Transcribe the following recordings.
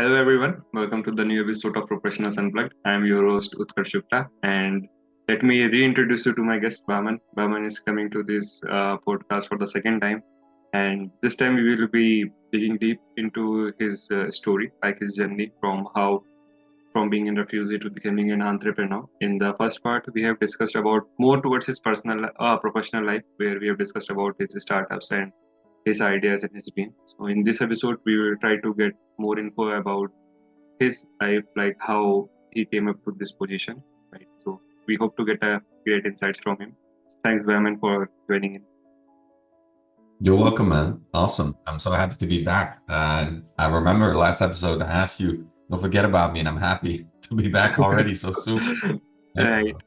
Hello everyone, welcome to the new episode of Professionals Unplugged. I am your host Utkarsh Shukla, and let me reintroduce you to my guest Bahman. Bahman is coming to this podcast for the second time, and this time we will be digging deep into his story, like his journey from being a refugee to becoming an entrepreneur. In the first part, we have discussed about more towards his personal, professional life, where we have discussed about his startups and his ideas and his dreams. So in this episode, we will try to get more info about his life, like how he came up to this position, right? So we hope to get a great insights from him. Thanks, Vaman, for joining in. You're welcome, man. Awesome. I'm so happy to be back. I remember last episode I asked you, don't forget about me, and I'm happy to be back already so soon. Thank Right. you.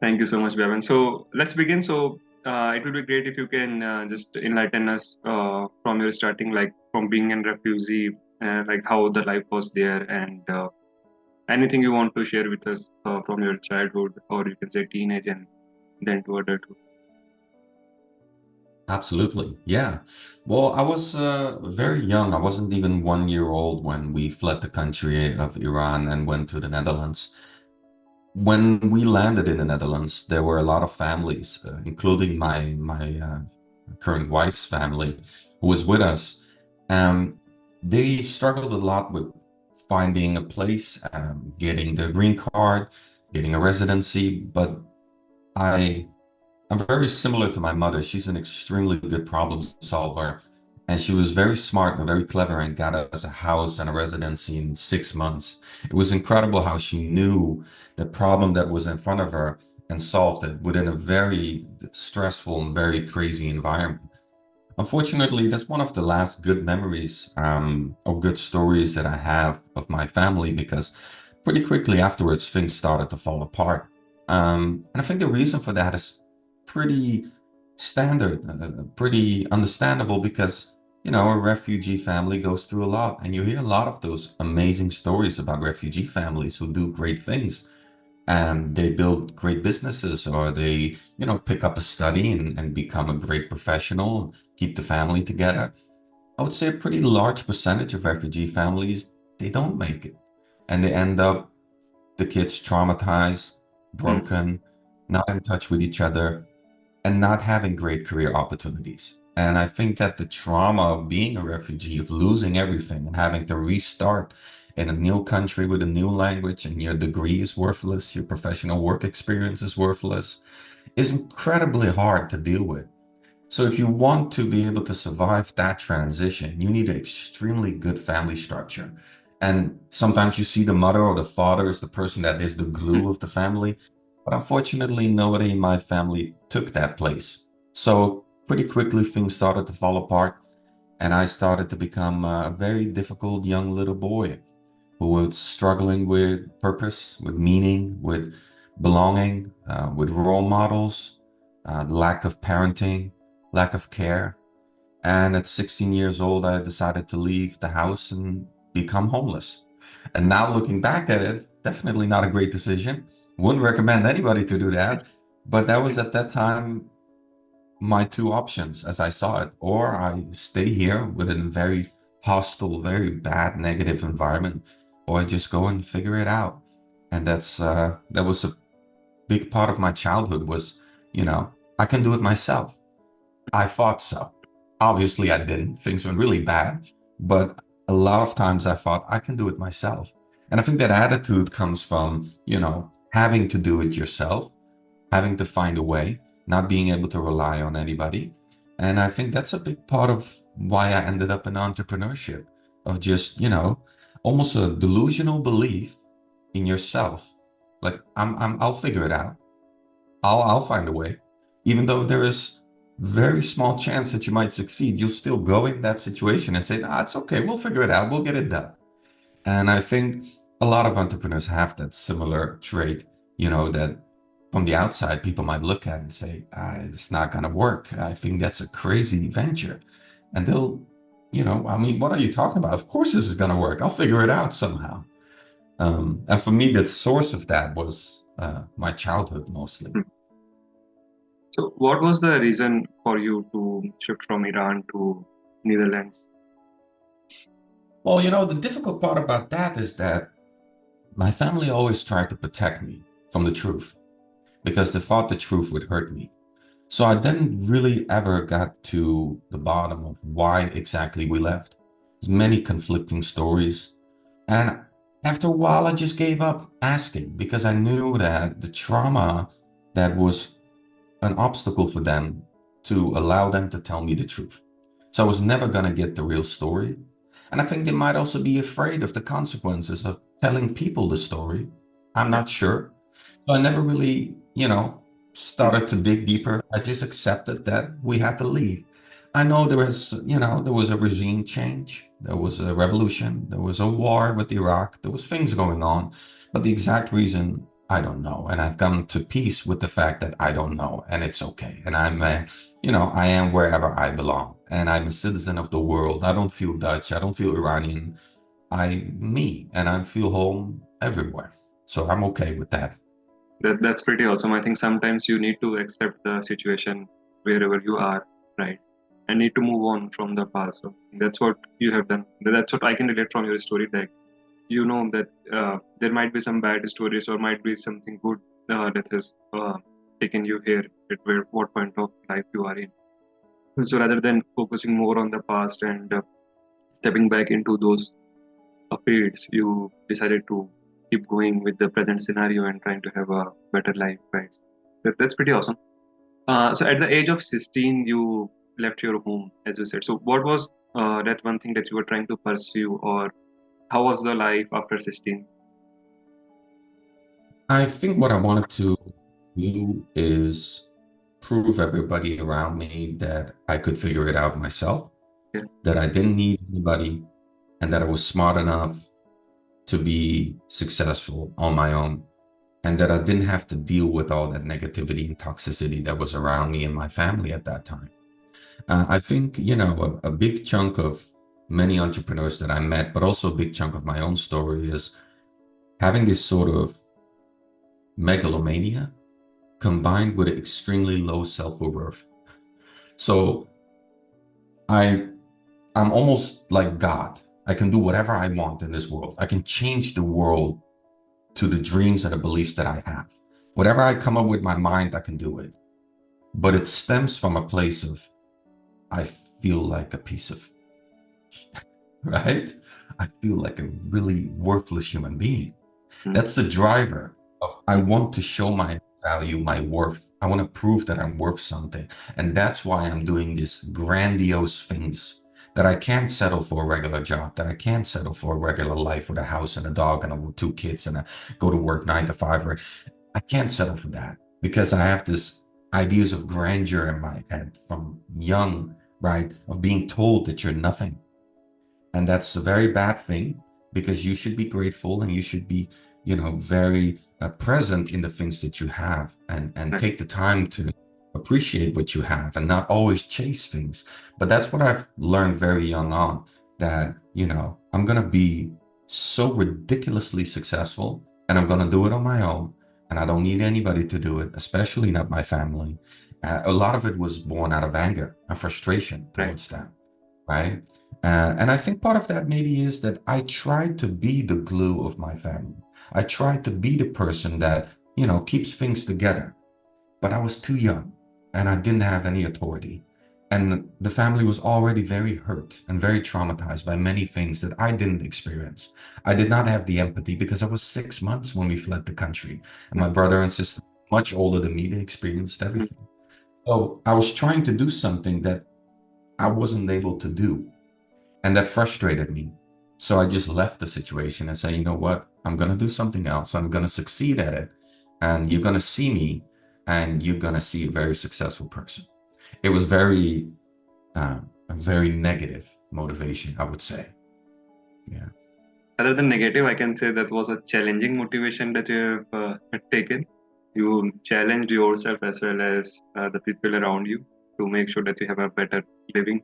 Thank you so much, Vaman. So let's begin. So it would be great if you can just enlighten us from your starting, like from being a refugee, like how the life was there, and anything you want to share with us from your childhood, or you can say teenage, and then to adulthood. Absolutely. Yeah. Well, I was very young. I wasn't even 1 year old when we fled the country of Iran and went to the Netherlands. When we landed in the Netherlands, there were a lot of families, including my current wife's family, who was with us. They struggled a lot with finding a place, getting the green card, getting a residency. But I I'm very similar to my mother. She's an extremely good problem solver. And she was very smart and very clever and got us a house and a residency in 6 months. It was incredible how she knew the problem that was in front of her and solved it within a very stressful and very crazy environment. Unfortunately, that's one of the last good memories or good stories that I have of my family because pretty quickly afterwards things started to fall apart. And I think the reason for that is pretty standard, pretty understandable because, a refugee family goes through a lot. And you hear a lot of those amazing stories about refugee families who do great things and they build great businesses or they pick up a study and become a great professional and keep the family together. I would say a pretty large percentage of refugee families, they don't make it and they end up the kids traumatized, Hmm. broken, not in touch with each other, and not having great career opportunities. And I think that the trauma of being a refugee, of losing everything and having to restart in a new country with a new language and your degree is worthless, your professional work experience is worthless, is incredibly hard to deal with. So if you want to be able to survive that transition, you need an extremely good family structure. And sometimes you see the mother or the father is the person that is the glue of the family. But unfortunately, nobody in my family took that place. So pretty quickly, things started to fall apart. And I started to become a very difficult young little boy who was struggling with purpose, with meaning, with belonging, with role models, lack of parenting, lack of care. And at 16 years old, I decided to leave the house and become homeless. And now looking back at it, definitely not a great decision. Wouldn't recommend anybody to do that. But that was at that time my two options as I saw it. Or I stay here within a very hostile, very bad, negative environment, or I just go and figure it out. And that was a big part of my childhood was, you know, I can do it myself. I thought so. Obviously, I didn't. Things went really bad. But a lot of times I thought I can do it myself. And I think that attitude comes from, having to do it yourself, having to find a way, not being able to rely on anybody. And I think that's a big part of why I ended up in entrepreneurship, of just, almost a delusional belief in yourself. Like I'll figure it out. I'll find a way. Even though there is very small chance that you might succeed, you'll still go in that situation and say, nah, it's okay, we'll figure it out, we'll get it done. And I think a lot of entrepreneurs have that similar trait, that from the outside, people might look at and say, it's not going to work. I think that's a crazy venture. And they'll, I mean, what are you talking about? Of course, this is going to work. I'll figure it out somehow. And for me, the source of that was my childhood mostly. So, what was the reason for you to shift from Iran to Netherlands? Well, the difficult part about that is that my family always tried to protect me from the truth because they thought the truth would hurt me. So I didn't really ever got to the bottom of why exactly we left. There's many conflicting stories. And after a while, I just gave up asking because I knew that the trauma that was an obstacle for them to allow them to tell me the truth. So I was never going to get the real story. And I think they might also be afraid of the consequences of telling people the story. I'm Yeah. not sure. So I never really, Mm. started to dig deeper. I just accepted that we had to leave. I know there was a regime change, there was a revolution, there was a war with Iraq, there was things going on, but the exact reason I don't know. And I've come to peace with the fact that I don't know, and it's okay. And I am wherever I belong, and I'm a citizen of the world. I don't feel Dutch, I don't feel Iranian. Me, and I feel home everywhere. So I'm okay with that. That's pretty awesome. I think sometimes you need to accept the situation wherever you are, right? And need to move on from the past. So that's what you have done. That's what I can relate from your story. That you know that there might be some bad stories or might be something good that has taken you here at what point of life you are in. So rather than focusing more on the past and stepping back into those periods, you decided to keep going with the present scenario and trying to have a better life, right? That's pretty awesome. So at the age of 16, you left your home, as you said. So what was that one thing that you were trying to pursue, or how was the life after 16? I think what I wanted to do is prove everybody around me that I could figure it out myself, Yeah, that I didn't need anybody, and that I was smart enough to be successful on my own, and that I didn't have to deal with all that negativity and toxicity that was around me and my family at that time. I think, a big chunk of many entrepreneurs that I met, but also a big chunk of my own story is having this sort of megalomania combined with an extremely low self-worth. So I I'm almost like God. I can do whatever I want in this world. I can change the world to the dreams and the beliefs that I have. Whatever I come up with my mind, I can do it. But it stems from a place of I feel like a piece of right? I feel like a really worthless human being. mm, That's the driver of I mm, want to show my value, my worth. I want to prove that I'm worth something. And that's why I'm doing these grandiose things that I can't settle for a regular job, that I can't settle for a regular life with a house and a dog and two kids and go to work 9 to 5. I can't settle for that because I have this ideas of grandeur in my head from young, right? Of being told that you're nothing, and that's a very bad thing because you should be grateful and you should be very present in the things that you have, and right. take the time to appreciate what you have and not always chase things. But that's what I've learned very young on, that I'm going to be so ridiculously successful and I'm going to do it on my own, and I don't need anybody to do it, especially not my family. A lot of it was born out of anger and frustration Right. towards them, right? And I think part of that maybe is that I tried to be the glue of my family. I tried to be the person that, keeps things together, but I was too young and I didn't have any authority. And the family was already very hurt and very traumatized by many things that I didn't experience. I did not have the empathy because I was 6 months when we fled the country. And Mm, my brother and sister, much older than me, they experienced mm, everything. So I was trying to do something that I wasn't able to do, and that frustrated me. So I just left the situation and say, you know what? I'm going to do something else. I'm going to succeed at it. And you're going to see me, and you're going to see a very successful person. It was a very negative motivation, I would say. Yeah. Other than negative, I can say that was a challenging motivation that you have taken. You challenged yourself as well as the people around you to make sure that you have a better living,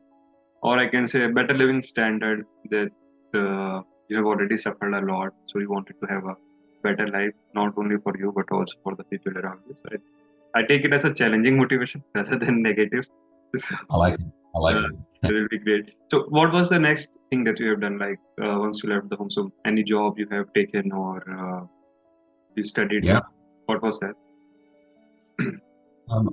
or I can say a better living standard, that you have already suffered a lot. So you wanted to have a better life, not only for you, but also for the people around you. So I take it as a challenging motivation rather than negative. So, I like it. I like Uh, it. that will be great. So, what was the next thing that you have done? Like once you left the home, so any job you have taken or you studied Yeah. some? What was that?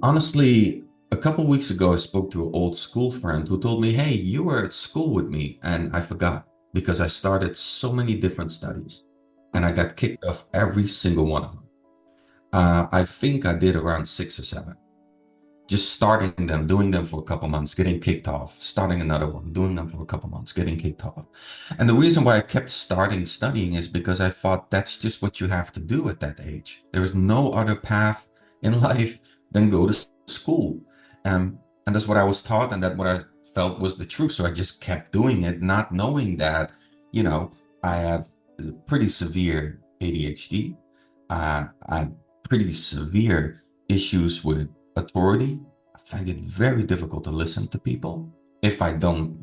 Honestly, a couple weeks ago, I spoke to an old school friend who told me, "Hey, you were at school with me," and I forgot because I started so many different studies, and I Okay. got kicked off every single one of them. I think I did around 6 or 7. Just starting them, doing them for a couple months, getting kicked off, starting another one, doing them for a couple months, getting kicked off. And the reason why I kept starting studying is because I thought that's just what you have to do at that age. There is no other path in life than go to school. And that's what I was taught, and that what I felt was the truth. So I just kept doing it, not knowing that, you know, I have pretty severe ADHD. I have pretty severe issues with authority. I find it very difficult to listen to people if I don't,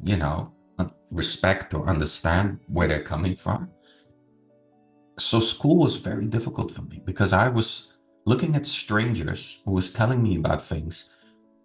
respect or understand where they're coming from. So school was very difficult for me because I was looking at strangers who was telling me about things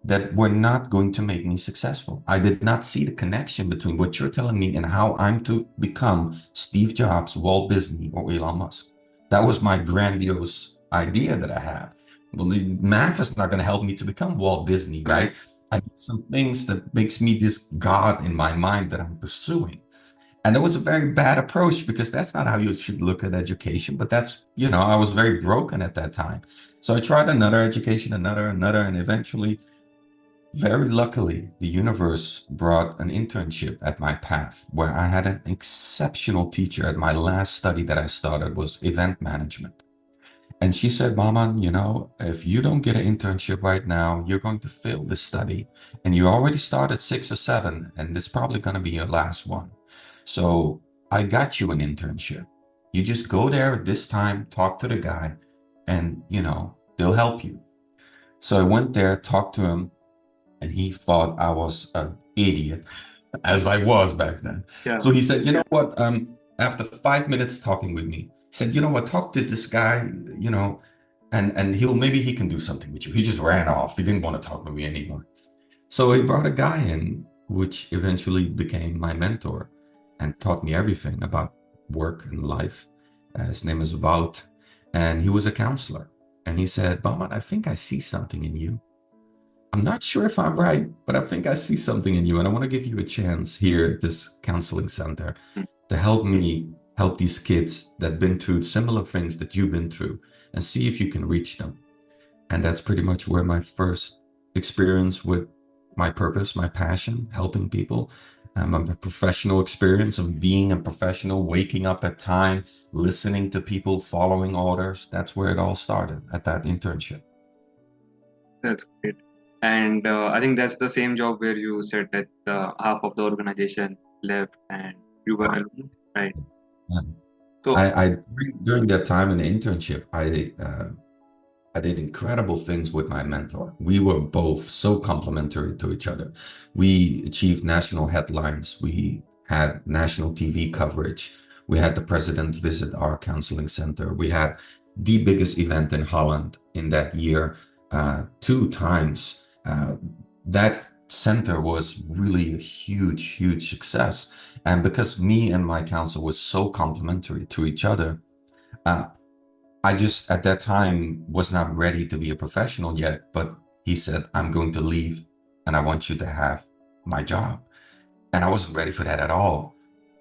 that were not going to make me successful. I did not see the connection between what you're telling me and how I'm to become Steve Jobs, Walt Disney, or Elon Musk. That was my grandiose idea that I had. Well, the math is not going to help me to become Walt Disney, Right. right? I need some things that makes me this God in my mind that I'm pursuing. And it was a very bad approach because that's not how you should look at education. But that's, I was very broken at that time. So I tried another education, another, and eventually very luckily, the universe brought an internship at my path where I had an exceptional teacher at my last study that I started was event management. And she said, Mama, if you don't get an internship right now, you're going to fail this study. And you already started 6 or 7, and it's probably going to be your last one. So I got you an internship. You just go there at this time, talk to the guy, and, they'll help you. So I went there, talked to him, and he thought I was an idiot, as I was back then. Yeah. So he said, you know what? After 5 minutes talking with me, he said, you know what? Talk to this guy, you know, and he'll maybe he can do something with you. He just ran off. He didn't want to talk to me anymore. So he brought a guy in, which eventually became my mentor and taught me everything about work and life. His name is Wout, and he was a counselor. And he said, Bahman, I think I see something in you. I'm not sure if I'm right, but I think I see something in you, and I want to give you a chance here at this counseling center Mm. to help me help these kids that been through similar things that you've been through and see if you can reach them. And that's pretty much where my first experience with my purpose, my passion, helping people, a professional experience of being a professional, waking up at time, listening to people, following orders. That's where it all started at that internship. That's great. And I think that's the same job where you said that half of the organization left and you were alone, right? Yeah. So, During that time in the internship, I did incredible things with my mentor. We were both so complementary to each other. We achieved national headlines. We had national TV coverage. We had the president visit our counseling center. We had the biggest event in Holland in that year, 2 times. That center was really a huge, huge success. And because me and my counsel were so complementary to each other, uh, I just at that time was not ready to be a professional yet, but he said, I'm going to leave and I want you to have my job. And I wasn't ready for that at all.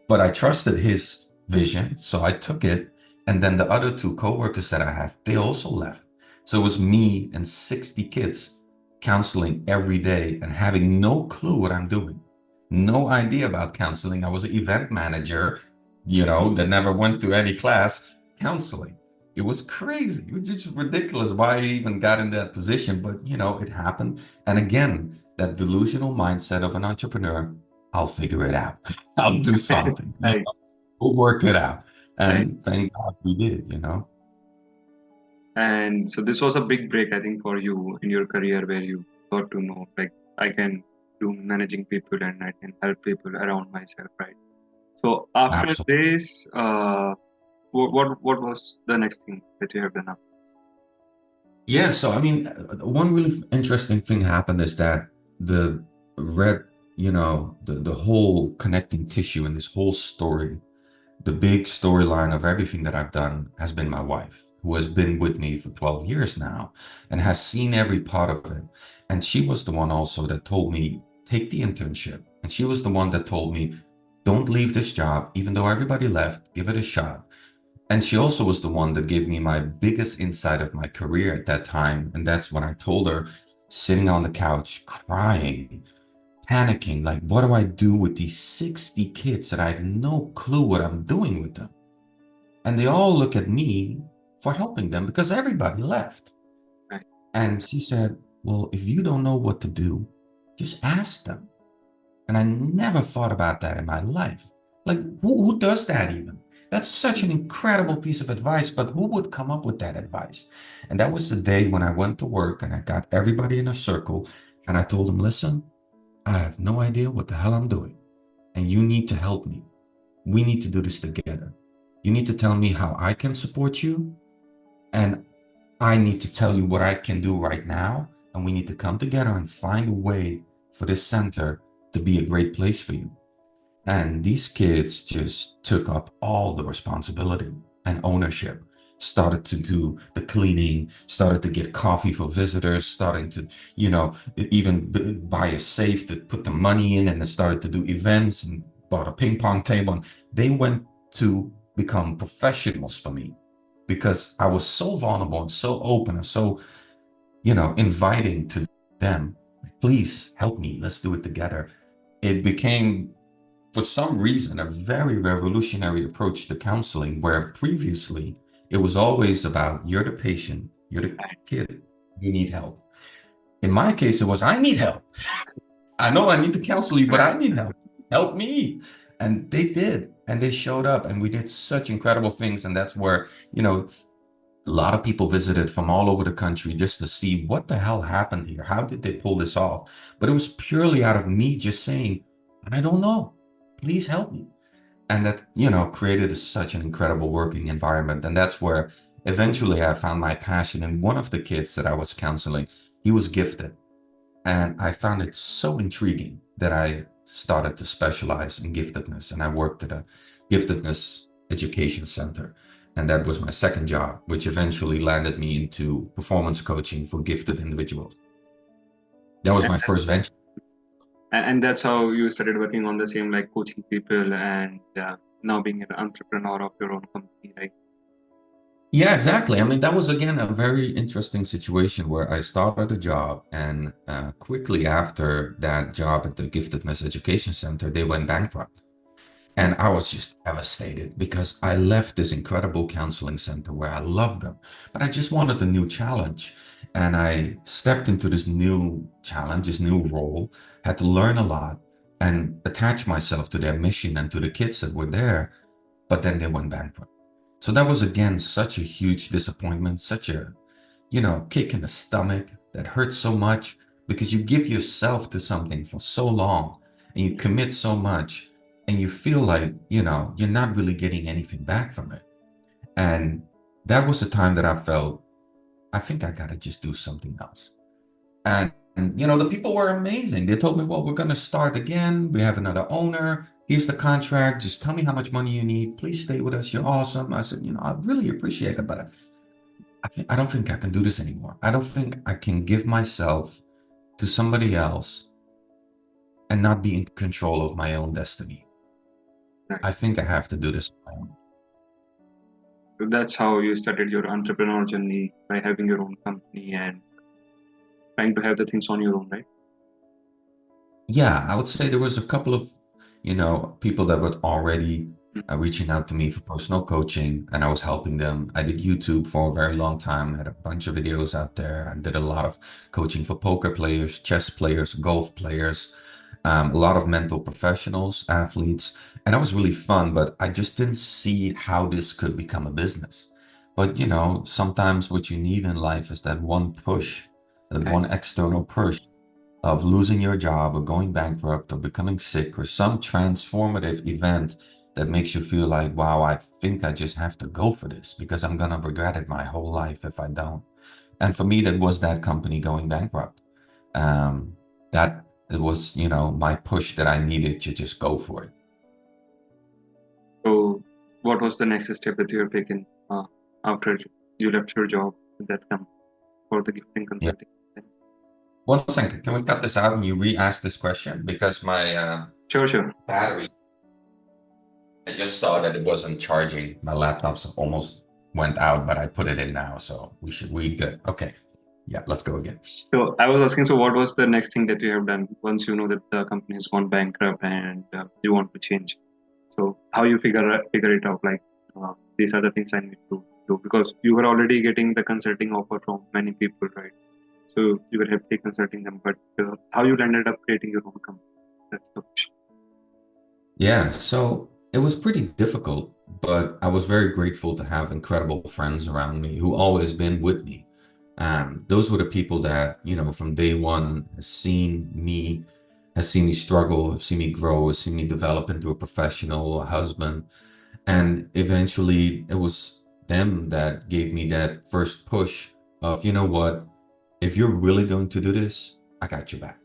But I trusted his vision, so I took it. And then the other 2 coworkers that I have, they also left. So it was me and 60 kids counseling every day and having no clue what I'm doing. No idea about counseling. I was an event manager, that never went to any class counseling. It was crazy. It was just ridiculous why I even got in that position, but it happened. And again, that delusional mindset of an entrepreneur, I'll figure it out. I'll do something. right, We'll work it out. right. And thank God we did. And so this was a big break, I think, for you in your career where you got to know, like, I can do managing people and I can help people around myself, right? So after Absolutely. this, what was the next thing that you have done after? Yeah. So, I mean, one really interesting thing happened is that the red the whole connecting tissue in this whole story, the big storyline of everything that I've done has been my wife, who has been with me for 12 years now and has seen every part of it. And she was the one also that told me, take the internship. And she was the one that told me, don't leave this job, even though everybody left, give it a shot. And she also was the one that gave me my biggest insight of my career at that time. And that's when I told her, sitting on the couch, crying, panicking, like, what do I do with these 60 kids that I have no clue what I'm doing with them? And they all look at me for helping them because everybody left. Right. And she said, well, if you don't know what to do, just ask them. And I never thought about that in my life. Like, who does that even? That's such an incredible piece of advice, but who would come up with that advice? And that was the day when I went to work and I got everybody in a circle and I told them, listen, I have no idea what the hell I'm doing. And you need to help me. We need to do this together. You need to tell me how I can support you. And I need to tell you what I can do right now. And we need to come together and find a way for this center to be a great place for you. And these kids just took up all the responsibility and ownership, started to do the cleaning, started to get coffee for visitors, starting to, even buy a safe to put the money in, and they started to do events and bought a ping pong table. And they went to become professionals for me because I was so vulnerable and so open and so, inviting to them. Please help me. Let's do it together. It became, for some reason, a very revolutionary approach to counseling, where previously it was always about you're the patient, you're the Right. kid, you need help. In my case, it was I need help. I know I need to counsel you, but Right. I need help. Help me. And they did. And they showed up and we did such incredible things. And that's where, a lot of people visited from all over the country just to see what the hell happened here. How did they pull this off? But it was purely out of me just saying, I don't know. Please help me. And that, created such an incredible working environment. And that's where eventually I found my passion. And one of the kids that I was counseling, he was gifted. And I found it so intriguing that I started to specialize in giftedness. And I worked at a giftedness education center. And that was my second job, which eventually landed me into performance coaching for gifted individuals. That was And, my first venture. and that's how you started working on the same, like coaching people and now being an entrepreneur of your own company, right? Yeah, exactly. I mean, that was again a very interesting situation where I started a job, and quickly after that job at the Giftedness Education Center, they went bankrupt. Right. And I was just devastated because I left this incredible counseling center where I loved them, but I just wanted a new challenge. And I stepped into this new challenge, this new role, had to learn a lot and attach myself to their mission and to the kids that were there, but then they went bankrupt. So that was again such a huge disappointment, such a, kick in the stomach that hurts so much because you give yourself to something for so long and you commit so much and you feel like, you're not really getting anything back from it. And that was the time that I felt, I think I got to just do something else. And, the people were amazing. They told me, well, we're going to start again. We have another owner. Here's the contract. Just tell me how much money you need. Please stay with us. You're awesome. I said, I really appreciate it, but I don't think I can do this anymore. I don't think I can give myself to somebody else and not be in control of my own destiny. Right. I think I have to do this on my own. So that's how you started your entrepreneur journey, by having your own company and trying to have the things on your own, right? Yeah, I would say there was a couple of, people that were already Mm. reaching out to me for personal coaching, and I was helping them. I did YouTube for a very long time, had a bunch of videos out there. I did a lot of coaching for poker players, chess players, golf players, a lot of mental professionals, athletes, and that was really fun. But I just didn't see how this could become a business. But sometimes what you need in life is that one push, that Right. one external push of losing your job or going bankrupt or becoming sick or some transformative event that makes you feel like, wow, I think I just have to go for this because I'm going to regret it my whole life if I don't. And for me, that was that company going bankrupt. Um, that It was, my push that I needed to just go for it. So, what was the next step that you have taken after you left your job at that company for the gifting Yeah. consulting? One second, can we cut this out and you re-ask this question? Because my Sure, sure. battery, I just saw that it wasn't charging. My laptop's almost went out, but I put it in now, so we good. Okay. Yeah, let's go again. So I was asking, so what was the next thing that you have done once you know that the company has gone bankrupt and you want to change? So how you figure it out? Like these are the things I need to do because you were already getting the consulting offer from many people, right? So you were happy consulting them, but how you ended up creating your own company? That's the question. Yeah, so it was pretty difficult, but I was very grateful to have incredible friends around me who always been with me. Those were the people that, from day one has seen me struggle, have seen me grow, has seen me develop into a professional, a husband. And eventually it was them that gave me that first push of, you know what, if you're really going to do this, I got your back.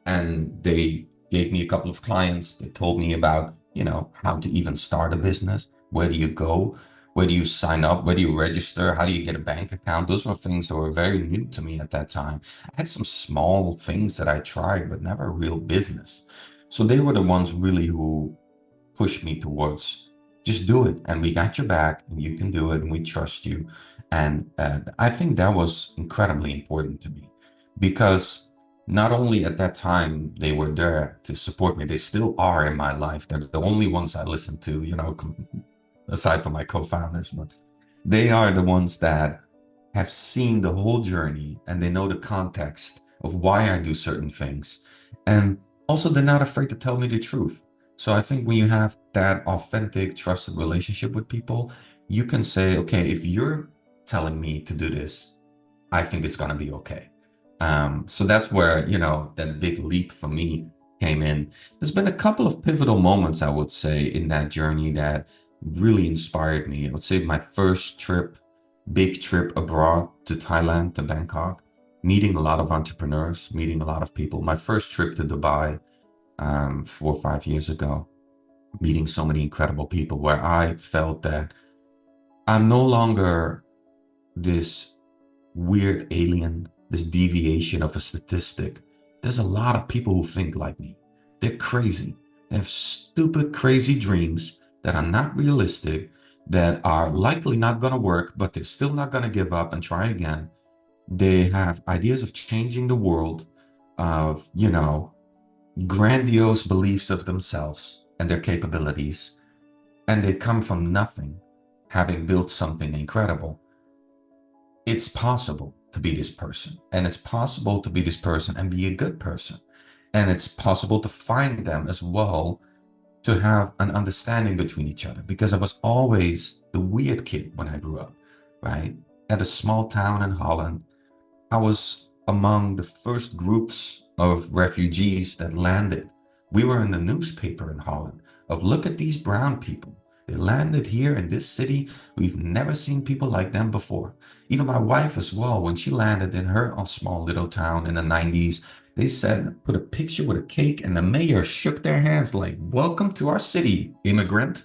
And they gave me a couple of clients. They told me about, how to even start a business. Where do you go? Where do you sign up? Where do you register? How do you get a bank account? Those were things that were very new to me at that time. I had some small things that I tried, but never a real business. So they were the ones really who push me towards just do it and we got your back and you can do it and we trust you. And I think that was incredibly important to me because not only at that time they were there to support me, they still are in my life. They're the only ones I listen to, aside from my co-founders, but they are the ones that have seen the whole journey and they know the context of why I do certain things. And also, they're not afraid to tell me the truth. So I think when you have that authentic, trusted relationship with people, you can say, okay, if you're telling me to do this, I think it's going to be okay. So that's where, that big leap for me came in. There's been a couple of pivotal moments, I would say, in that journey that really inspired me. I would say my first trip, big trip abroad to Thailand, to Bangkok, meeting a lot of entrepreneurs, meeting a lot of people. My first trip to Dubai, 4 or 5 years ago, meeting so many incredible people where I felt that I'm no longer this weird alien, this deviation of a statistic. There's a lot of people who think like me. They're crazy. They have stupid, crazy dreams that are not realistic, that are likely not going to work, but they're still not going to give up and try again. They have ideas of changing the world, of, grandiose beliefs of themselves and their capabilities, and they come from nothing, having built something incredible. It's possible to be this person, and it's possible to be this person and be a good person. And it's possible to find them as well, to have an understanding between each other, because I was always the weird kid when I grew up, right? At a small town in Holland, I was among the first groups of refugees that landed. We were in the newspaper in Holland of look at these brown people. They landed here in this city. We've never seen people like them before. Even my wife as well, when she landed in her small little town in the 90s, they said, put a picture with a cake, and the mayor shook their hands like, welcome to our city, immigrant.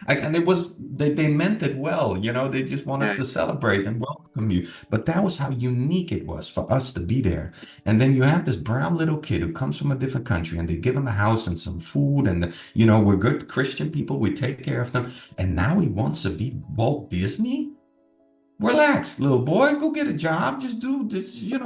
And it was they meant it well, they just wanted Yeah, to celebrate and welcome you. But that was how unique it was for us to be there. And then you have this brown little kid who comes from a different country, and they give him a house and some food, and we're good Christian people, we take care of them. And now he wants to be Walt Disney. Relax, little boy, go get a job, just do this, you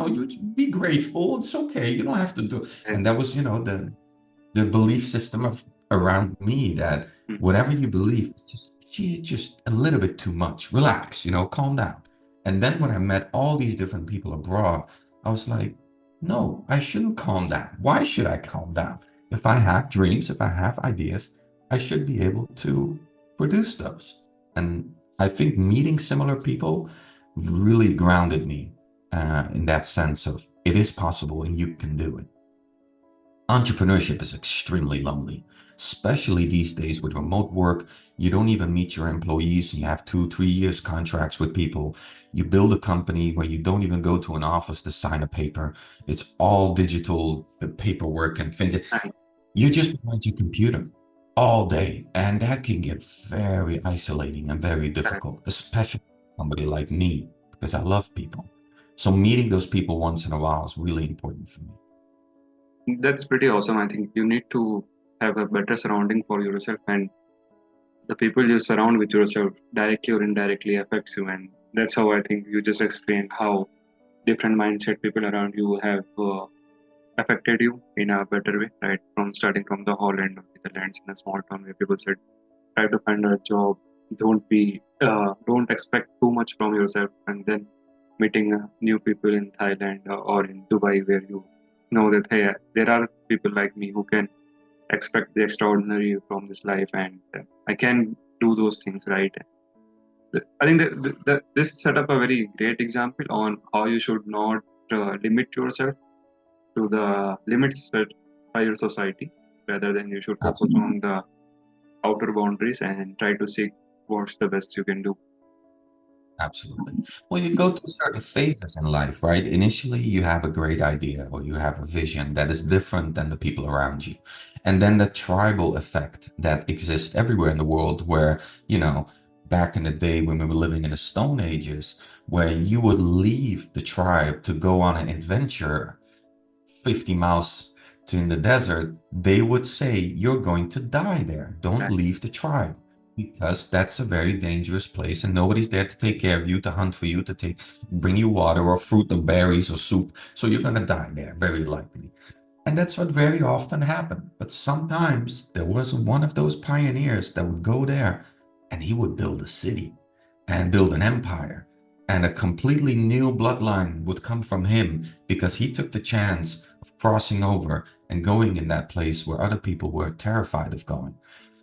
be grateful, it's okay, you don't have to do. yeah. And that was, the belief system of around me, that Mm. whatever you believe, just a little bit too much. Relax, calm down. And then when I met all these different people abroad, I was like, no, I shouldn't calm down. Why should I calm down? If I have dreams, if I have ideas, I should be able to produce those. And I think meeting similar people really grounded me, in that sense of it is possible and you can do it. Entrepreneurship is extremely lonely. especially these days with remote work. You don't even meet your employees. You have 2, 3 years contracts with people. You build a company where you don't even go to an office to sign a paper. It's all digital paperwork and things. And You're just behind your computer all day, and that can get very isolating and very correct. difficult, especially for somebody like me, because I love people. So meeting those people once in a while is really important for me. That's pretty awesome. I think you need to have a better surrounding for yourself, and the people you surround with yourself directly or indirectly affects you. And that's how I think you just explained how different mindset people around you have affected you in a better way, right? From starting from the Holland of the Netherlands in a small town where people said, try to find a job, don't expect too much from yourself, and then meeting new people in Thailand or in Dubai where you know that hey, there are people like me who can expect the extraordinary from this life, and I can do those things, right? I think that this set up a very great example on how you should not limit yourself to the limits set by your society, rather than you should focus Absolutely. on the outer boundaries and try to see what's the best you can do. Absolutely. Well, you go through certain phases in life, right? Initially, you have a great idea or you have a vision that is different than the people around you. And then the tribal effect that exists everywhere in the world, where, back in the day when we were living in the Stone Ages, where you would leave the tribe to go on an adventure 50 miles to in the desert, they would say, you're going to die there. Don't Right. leave the tribe because that's a very dangerous place and nobody's there to take care of you, to hunt for you, bring you water or fruit or berries or soup. So you're going to die there, very likely. And that's what very often happened. But sometimes there was one of those pioneers that would go there and he would build a city and build an empire. And a completely new bloodline would come from him because he took the chance of crossing over and going in that place where other people were terrified of going.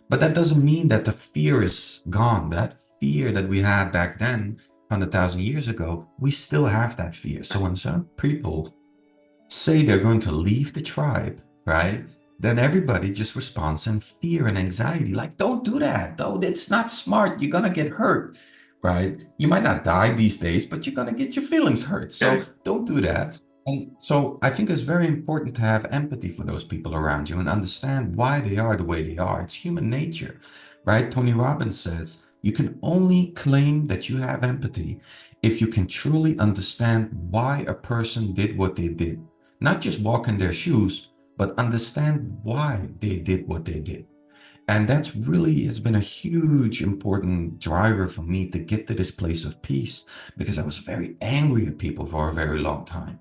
But that doesn't mean that the fear is gone. That fear that we had back then, 100,000 years ago, we still have that fear. So when some people say they're going to leave the tribe, right? Then everybody just responds in fear and anxiety, like, don't do that. Though it's not smart. You're gonna get hurt, right? You might not die these days, but you're gonna get your feelings hurt. So Correct. don't do that. And so I think it's very important to have empathy for those people around you and understand why they are the way they are. It's human nature, right? Tony Robbins says you can only claim that you have empathy if you can truly understand why a person did what they did. Not just walk in their shoes, but understand why they did what they did. And that's really has been a huge important driver for me to get to this place of peace because I was very angry at people for a very long time.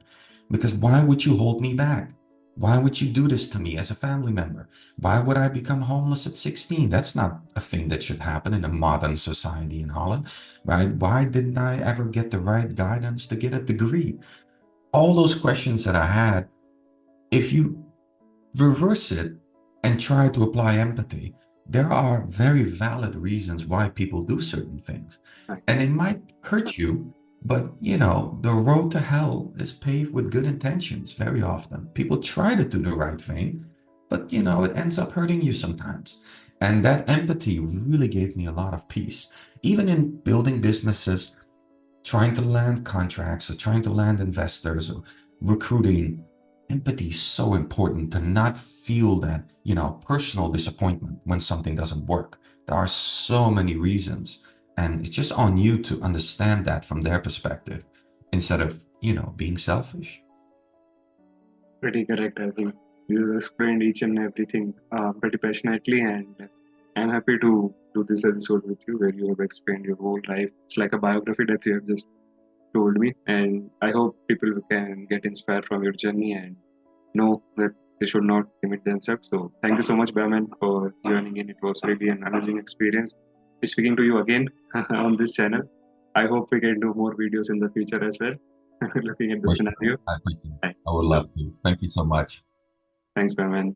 Because why would you hold me back? Why would you do this to me as a family member? Why would I become homeless at 16? That's not a thing that should happen in a modern society in Holland, right? Why didn't I ever get the right guidance to get a degree? All those questions that I had, if you reverse it and try to apply empathy, there are very valid reasons why people do certain things. Right. And it might hurt you, but the road to hell is paved with good intentions very often. People try to do the right thing, but it ends up hurting you sometimes. And that empathy really gave me a lot of peace. Even in building businesses, trying to land contracts or trying to land investors or recruiting, empathy is so important to not feel that, personal disappointment when something doesn't work. There are so many reasons, and it's just on you to understand that from their perspective instead of, being selfish. Pretty correct. I think you explained each and everything pretty passionately, and I'm happy to do this episode with you where you have explained your whole life. It's like a biography that you have just told me, and I hope people can get inspired from your journey and know that they should not limit themselves. So thank you so much, Bahman, for joining in. It was really an amazing experience speaking to you again on this channel. I hope we can do more videos in the future as well, looking at the For sure. scenario. I appreciate it. Right. I would So love to. Thank you so much. thanks, Bahman.